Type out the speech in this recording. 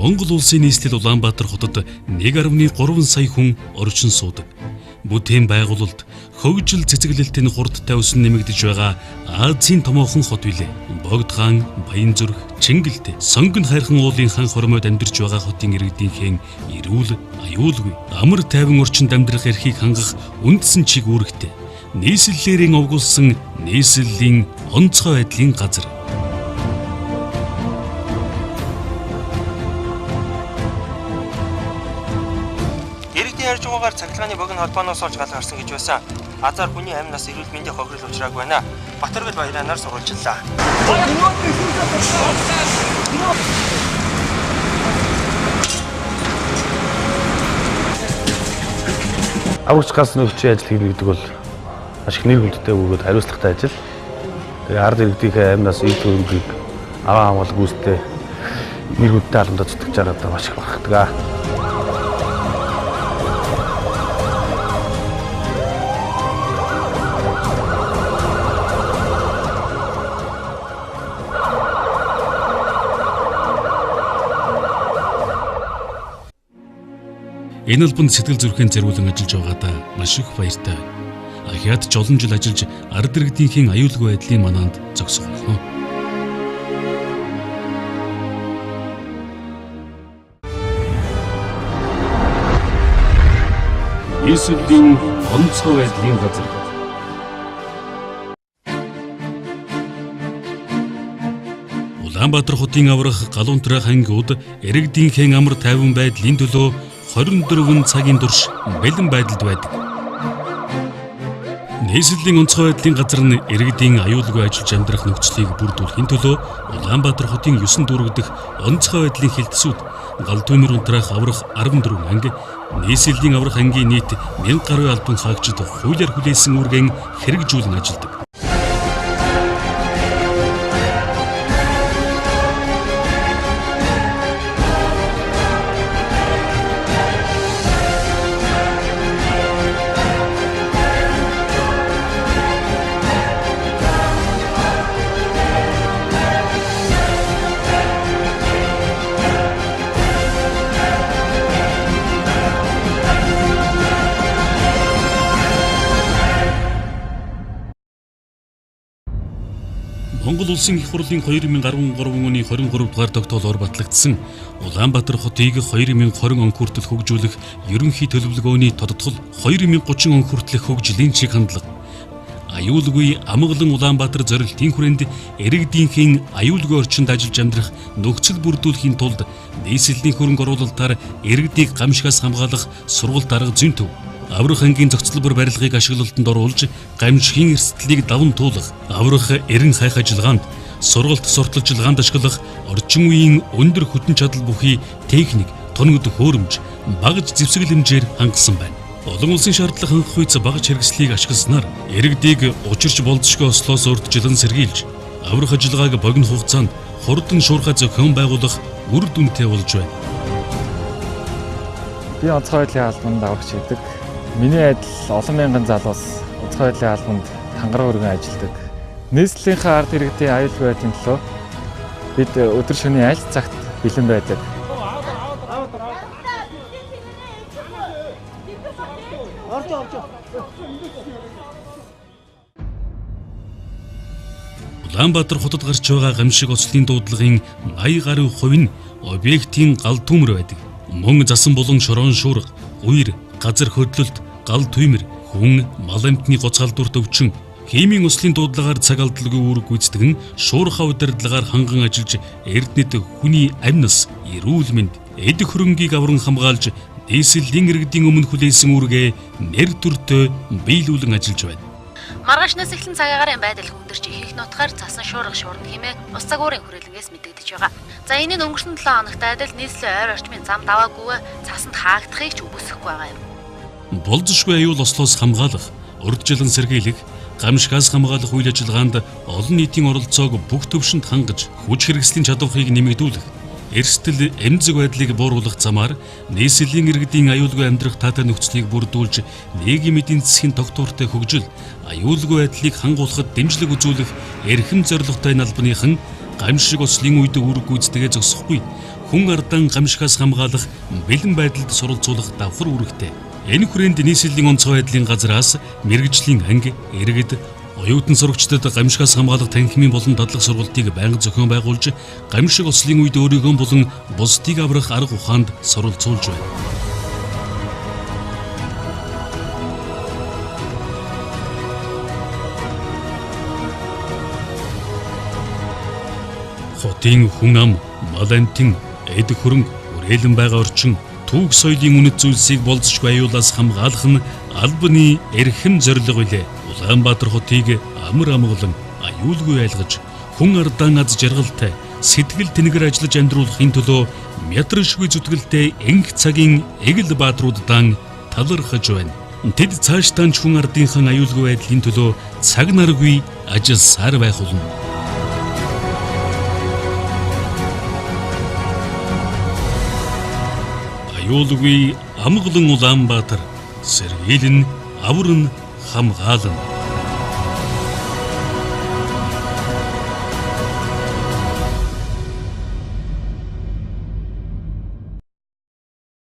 Монгол улсын нийслэл Улаанбаатар хотод 1.3 сая хүн орчин суудаг. Бүтээн байгуулалт хөгжил цэцэглэлтийн хурдтай өсөн нэмэгдэж байгаа Азийн томоохон хот билээ. Богдхан, Баянзүрх, Чингэлт, Сонгон хайрхан уулын хан хормойд амьдарч байгаа хотын иргэдийнхэн эрүүл, аюулгүй, амар тайван орчинд амьдрах эрхийг хангах үндсэн чиг үүрэгтэй. Нийслэлээрийн овгуулсан нийслэлийн онцгой байдлын газар. Ярьж байгаагаар цахилгааны богино холбооноос олж гал гарсан гэж байсан. Азар хүний амь нас эрүүл мэндийн хохирол учраагүй байна. Батаргал баяранаар сурвалжлаа. Аврагч газ нөхцийн ажил хийх гэдэг бол маш их нэр хүндтэй бөгөөд хариуцлагатай ажил. Тэгээ ард иргэдийнхээ амь нас ил төрөнгийг аваа хамгаалах гүйцэтгэх нэр хүндтэй халамжтай зүтгэж байгаа маш их багтдаг. Энэ албанд сэтгэл зүрхийн зориулан ажиллаж байгаадаа маш их баяртай. Ахиад жолон жил ажиллаж ард иргэдийнхээ аюулгүй байдлын манаанд зогсгоно. Нийслэлийн онцгой байдлын газар. Улаанбаатар хотын аврах Галуунтрах ангиуд иргэдийнхээ амар тайван байдлын төлөө 24 цагийн турш бэлэн байдалд байдаг. Нийслэлийн онцгой байдлын газар нь иргэдийн аюулгүй ажиллаж амьдрах нөхцөлийг бүрдүүлэхийн төлөө Улаанбаатар хотын 9 дүүрэг дэх онцгой байдлын хилтсүүд Галдүмэр унтрах аврах 14 анги, нийслэлийн аврах ангийн нийт 1000 гаруй албан хаагчид хуулиар хүлээсэн үүргэн хэрэгжүүлэн ажилладаг. Монгол улсын их хурлын 2013 оны 23 дугаар тогтоолоор батлагдсан Улаанбаатар хотыг 2020 он хүртэл хөгжүүлэх ерөнхий төлөвлөгөөний тодтгол 2030 он хүртэлх хөгжлийн чиг хандлага. Аюулгүй амгалан Улаанбаатар зорилтын хүрээнд иргэдийнхээ аюулгүй орчинд ажиллаж амьдрах нөхцөл бүрдүүлэхийн тулд нийслэлийн хөрөнгө оруулалтаар иргэдийг гамшигаас хамгаалах сургалт арга зүйн төв. Аврах ангийн зохицлбор барилгыг ашиглалтанд оруулж гамшигын эрсдлийг даван туулах, аврах эрен хайх ажиллагаанд, сургалт сурталчилгаанд ашиглах орчин үеийн өндөр хүчин чадал бүхий техник, тоногд хөөрөмж, багаж зэвсгэл хэмжээр хангасан байна. Олон улсын шаардлага хангах үйц багаж хэрэгслийг ашигласнаар иргэдийг учирч болзошгүй ослоос урьдчилан сэргийлж, аврах ажиллагааг богино хугацаанд хурдан шуурхай зохион байгуулах үр дүнтэй болж байна. Би онцгой байдлын албанд аврагч гэдэг. Миний адил олон мянган залуус онцгой байдлын албанд хангар өргөн ажилладаг. Нийслэлийнхээ ард иргэдийн аюулгүй байдлын төлөө бид өдөр шөнийн аль цагт бэлэн байдаг. Улаанбаатар хотод гарч байгаа гамшиг ослын дуудлагын 80 гаруй хувь нь объектийн гал түмэр байдаг. Мөн засан болон шорон шуурга, уйр, газар хөдлөлт, гал түмэр, хүн, мал амьтны гоцгалдуурт өвчин, химийн ослын дуудлагаар цаг алдалгүй үүрэг гүйцэтгэн шуурхай удирдлагаар ханган ажиллаж эрдэнэт хүний амь нас, эрүүл мэнд, эд хөрөнгийг авран хамгаалж нийслэлийн иргэдийн өмнө хүлээсэн үүргээ нэр төртөө биелүүлэн ажиллаж байна. Маргаашнаас эхлэн цагаагаар байдал хүндэрч их нутгаар цасан шуурга шуурна хэмээн ус цагуурын хүрээлэнгээс мэдэгдэж байгаа. За энэ нь өнгөрсөн 7 хоногт адил нийслэлийн ойр орчмын зам даваагүй цасанд хаагдахыг ч үгүйсэхгүй байгаа юм. Болзошгүй аюул ослоос хамгаалах, урьдчилан сэргийлэх, гамшигаас хамгаалах үйл ажиллагаанд олон нийтийн оролцоог бүх төвшөнд хангаж, хүч хэрэгслийн чадварыг нэмэгдүүлэх, эрсдэл эмзэг байдлыг бууруулах замаар нийслэлийн иргэдийн аюулгүй амьдрах таатай нөхцөлийг бүрдүүлж, нийгмийн эдийн засгийн тогтвортой хөгжил, аюулгүй байдлыг хангуулахад дэмжлэг үзүүлэх эрхэм зорилготой албаныхан гамшиг ослын үед үүрэг гүйцэтгэгээ зогсохгүй, хүн ардан гамшигаас хамгаалах бэлэн байдалд суралцуулах давхар үүрэгтэй. Энэ хүрээнд нийслэлийн онцгой байдлын газраас мэрэгжлийн анги, иргэд, оюутан сурагчдад гамшигаас хамгаалах танхимын болон дадлаг сургалтыг байнга зохион байгуулж, гамшиг ослын үед өөрийгөө болон бусдыг аврах арга ухаанд суралцуулж байна. Хотын хүн ам, мал амтын, эд хөрөнгө, үрээлэн байгаа орчин, түүх соёлын үнэт зүйлсийг болцсошгүй аюулаас хамгаалах нь албаны эрхэм зорилго билээ. Улаанбаатар хотыг амар амгалан аюулгүй айлгаж, хүн ардан аз жаргалтай, сэтгэл тэнэгэр ажиллаж амьдруулахын төлөө мятрашгүй зүтгэлтэй энх цагийн эгэл баатрууддан талархаж байна. Тэд цаашдаа хүн ардынхан аюулгүй байдлын төлөө цаг наргүй ажилласаар байх болно. Аюулгүй амгалан Улаанбаатар сэргийлэн авран хамгаална.